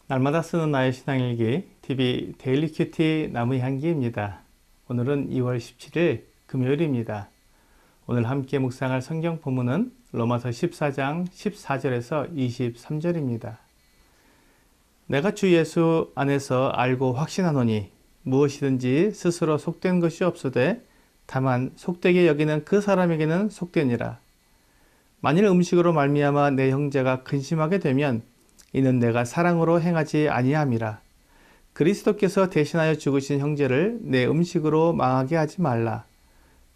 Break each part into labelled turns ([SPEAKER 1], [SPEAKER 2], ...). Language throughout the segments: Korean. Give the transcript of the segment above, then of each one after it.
[SPEAKER 1] 날마다 쓰는 나의 신앙일기 TV 데일리 큐티 나무 향기입니다. 오늘은 2월 17일 금요일입니다. 오늘 함께 묵상할 성경 본문은 로마서 14장 14절에서 23절입니다. 내가 주 예수 안에서 알고 확신하노니 무엇이든지 스스로 속된 것이 없으되 다만 속되게 여기는 그 사람에게는 속되니라. 만일 음식으로 말미암아 내 형제가 근심하게 되면 이는 내가 사랑으로 행하지 아니함이라. 그리스도께서 대신하여 죽으신 형제를 내 음식으로 망하게 하지 말라.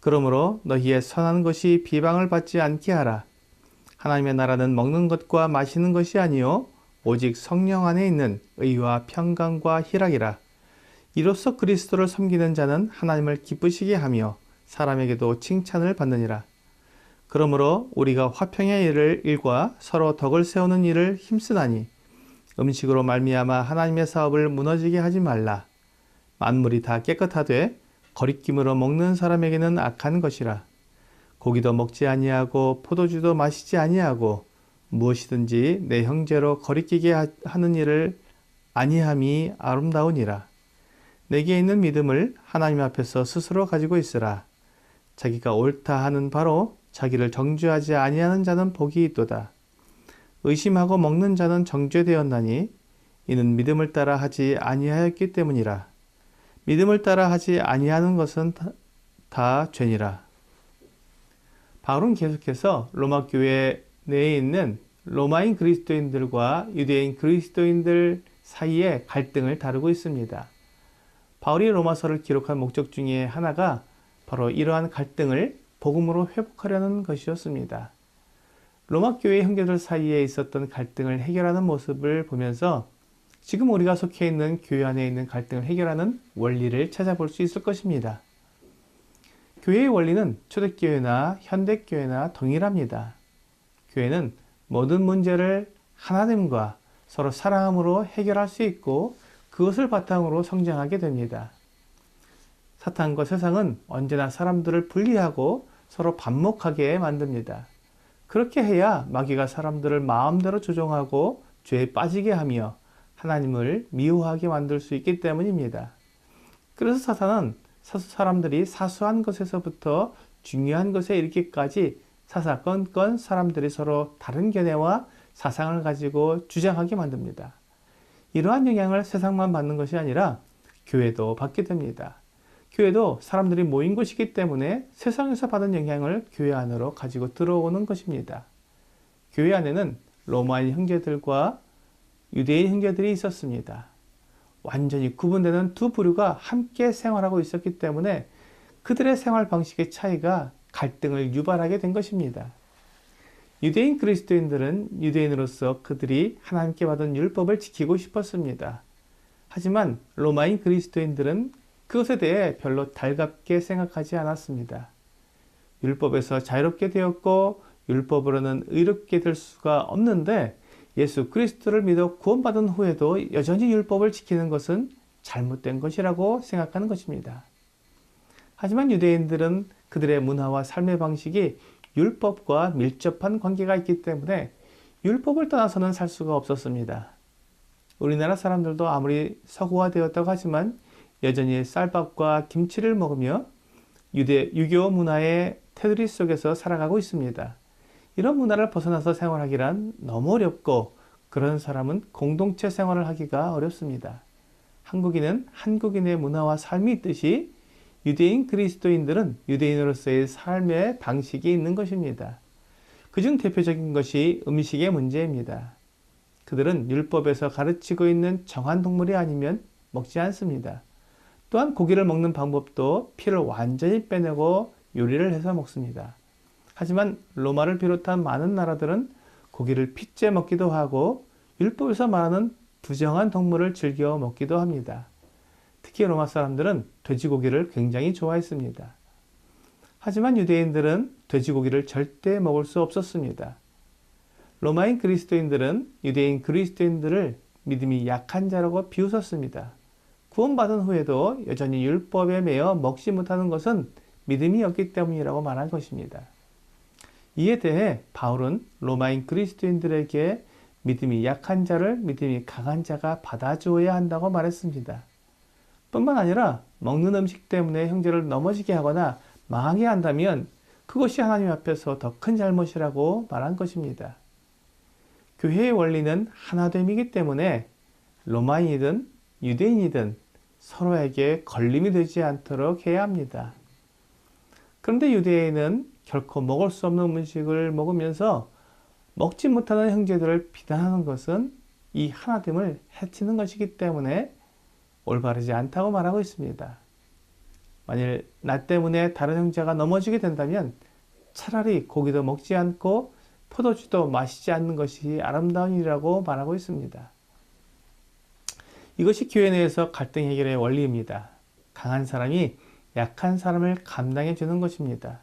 [SPEAKER 1] 그러므로 너희의 선한 것이 비방을 받지 않게 하라. 하나님의 나라는 먹는 것과 마시는 것이 아니요 오직 성령 안에 있는 의와 평강과 희락이라. 이로써 그리스도를 섬기는 자는 하나님을 기쁘시게 하며 사람에게도 칭찬을 받느니라. 그러므로 우리가 화평의 일과 서로 덕을 세우는 일을 힘쓰나니 음식으로 말미암아 하나님의 사업을 무너지게 하지 말라. 만물이 다 깨끗하되 거리낌으로 먹는 사람에게는 악한 것이라. 고기도 먹지 아니하고 포도주도 마시지 아니하고 무엇이든지 내 형제로 거리끼게 하는 일을 아니함이 아름다우니라. 내게 있는 믿음을 하나님 앞에서 스스로 가지고 있으라. 자기가 옳다 하는 바로 자기를 정죄하지 아니하는 자는 복이 있도다. 의심하고 먹는 자는 정죄되었나니 이는 믿음을 따라 하지 아니하였기 때문이라. 믿음을 따라 하지 아니하는 것은 다 죄니라. 바울은 계속해서 로마 교회 내에 있는 로마인 그리스도인들과 유대인 그리스도인들 사이의 갈등을 다루고 있습니다. 바울이 로마서를 기록한 목적 중에 하나가 바로 이러한 갈등을 복음으로 회복하려는 것이었습니다. 로마 교회 형제들 사이에 있었던 갈등을 해결하는 모습을 보면서 지금 우리가 속해 있는 교회 안에 있는 갈등을 해결하는 원리를 찾아볼 수 있을 것입니다. 교회의 원리는 초대교회나 현대교회나 동일합니다. 교회는 모든 문제를 하나님과 서로 사랑함으로 해결할 수 있고 그것을 바탕으로 성장하게 됩니다. 사탄과 세상은 언제나 사람들을 분리하고 서로 반목하게 만듭니다. 그렇게 해야 마귀가 사람들을 마음대로 조종하고 죄에 빠지게 하며 하나님을 미워하게 만들 수 있기 때문입니다. 그래서 사탄은 사람들이 사소한 것에서부터 중요한 것에 이르기까지 사사건건 사람들이 서로 다른 견해와 사상을 가지고 주장하게 만듭니다. 이러한 영향을 세상만 받는 것이 아니라 교회도 받게 됩니다. 교회도 사람들이 모인 곳이기 때문에 세상에서 받은 영향을 교회 안으로 가지고 들어오는 것입니다. 교회 안에는 로마인 형제들과 유대인 형제들이 있었습니다. 완전히 구분되는 두 부류가 함께 생활하고 있었기 때문에 그들의 생활 방식의 차이가 갈등을 유발하게 된 것입니다. 유대인 그리스도인들은 유대인으로서 그들이 하나님께 받은 율법을 지키고 싶었습니다. 하지만 로마인 그리스도인들은 그것에 대해 별로 달갑게 생각하지 않았습니다. 율법에서 자유롭게 되었고 율법으로는 의롭게 될 수가 없는데 예수 그리스도를 믿어 구원받은 후에도 여전히 율법을 지키는 것은 잘못된 것이라고 생각하는 것입니다. 하지만 유대인들은 그들의 문화와 삶의 방식이 율법과 밀접한 관계가 있기 때문에 율법을 떠나서는 살 수가 없었습니다. 우리나라 사람들도 아무리 서구화되었다고 하지만 여전히 쌀밥과 김치를 먹으며 유교 문화의 테두리 속에서 살아가고 있습니다. 이런 문화를 벗어나서 생활하기란 너무 어렵고 그런 사람은 공동체 생활을 하기가 어렵습니다. 한국인은 한국인의 문화와 삶이 있듯이 유대인 그리스도인들은 유대인으로서의 삶의 방식이 있는 것입니다. 그중 대표적인 것이 음식의 문제입니다. 그들은 율법에서 가르치고 있는 정한 동물이 아니면 먹지 않습니다. 또한 고기를 먹는 방법도 피를 완전히 빼내고 요리를 해서 먹습니다. 하지만 로마를 비롯한 많은 나라들은 고기를 핏째 먹기도 하고 율법에서 말하는 부정한 동물을 즐겨 먹기도 합니다. 특히 로마 사람들은 돼지고기를 굉장히 좋아했습니다. 하지만 유대인들은 돼지고기를 절대 먹을 수 없었습니다. 로마인 그리스도인들은 유대인 그리스도인들을 믿음이 약한 자라고 비웃었습니다. 구원받은 후에도 여전히 율법에 매여 먹지 못하는 것은 믿음이 없기 때문이라고 말한 것입니다. 이에 대해 바울은 로마인 그리스도인들에게 믿음이 약한 자를 믿음이 강한 자가 받아주어야 한다고 말했습니다. 뿐만 아니라 먹는 음식 때문에 형제를 넘어지게 하거나 망하게 한다면 그것이 하나님 앞에서 더 큰 잘못이라고 말한 것입니다. 교회의 원리는 하나됨이기 때문에 로마인이든 유대인이든 서로에게 걸림이 되지 않도록 해야 합니다. 그런데 유대인은 결코 먹을 수 없는 음식을 먹으면서 먹지 못하는 형제들을 비난하는 것은 이 하나됨을 해치는 것이기 때문에 올바르지 않다고 말하고 있습니다. 만일 나 때문에 다른 형제가 넘어지게 된다면 차라리 고기도 먹지 않고 포도주도 마시지 않는 것이 아름다운 일이라고 말하고 있습니다. 이것이 교회 내에서 갈등 해결의 원리입니다. 강한 사람이 약한 사람을 감당해 주는 것입니다.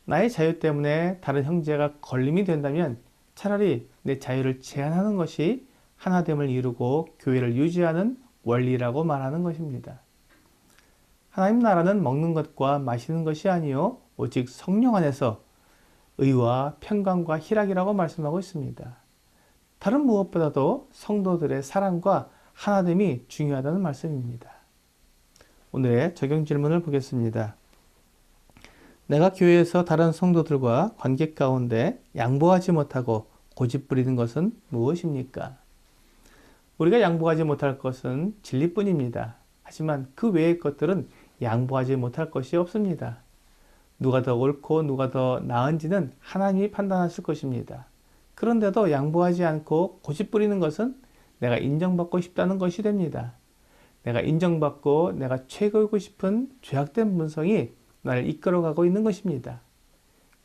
[SPEAKER 1] 나의 자유 때문에 다른 형제가 걸림이 된다면 차라리 내 자유를 제한하는 것이 하나됨을 이루고 교회를 유지하는 원리라고 말하는 것입니다. 하나님 나라는 먹는 것과 마시는 것이 아니요 오직 성령 안에서 의와 평강과 희락이라고 말씀하고 있습니다. 다른 무엇보다도 성도들의 사랑과 하나됨이 중요하다는 말씀입니다. 오늘의 적용 질문을 보겠습니다. 내가 교회에서 다른 성도들과 관계 가운데 양보하지 못하고 고집부리는 것은 무엇입니까? 우리가 양보하지 못할 것은 진리뿐입니다. 하지만 그 외의 것들은 양보하지 못할 것이 없습니다. 누가 더 옳고 누가 더 나은지는 하나님이 판단하실 것입니다. 그런데도 양보하지 않고 고집부리는 것은 내가 인정받고 싶다는 것이 됩니다. 내가 인정받고 내가 최고이고 싶은 죄악된 본성이 나를 이끌어가고 있는 것입니다.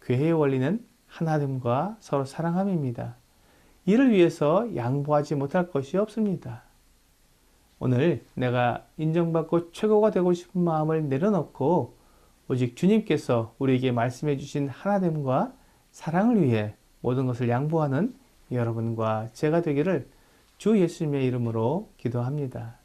[SPEAKER 1] 교회의 원리는 하나됨과 서로 사랑함입니다. 이를 위해서 양보하지 못할 것이 없습니다. 오늘 내가 인정받고 최고가 되고 싶은 마음을 내려놓고 오직 주님께서 우리에게 말씀해 주신 하나됨과 사랑을 위해 모든 것을 양보하는 여러분과 제가 되기를 주 예수님의 이름으로 기도합니다.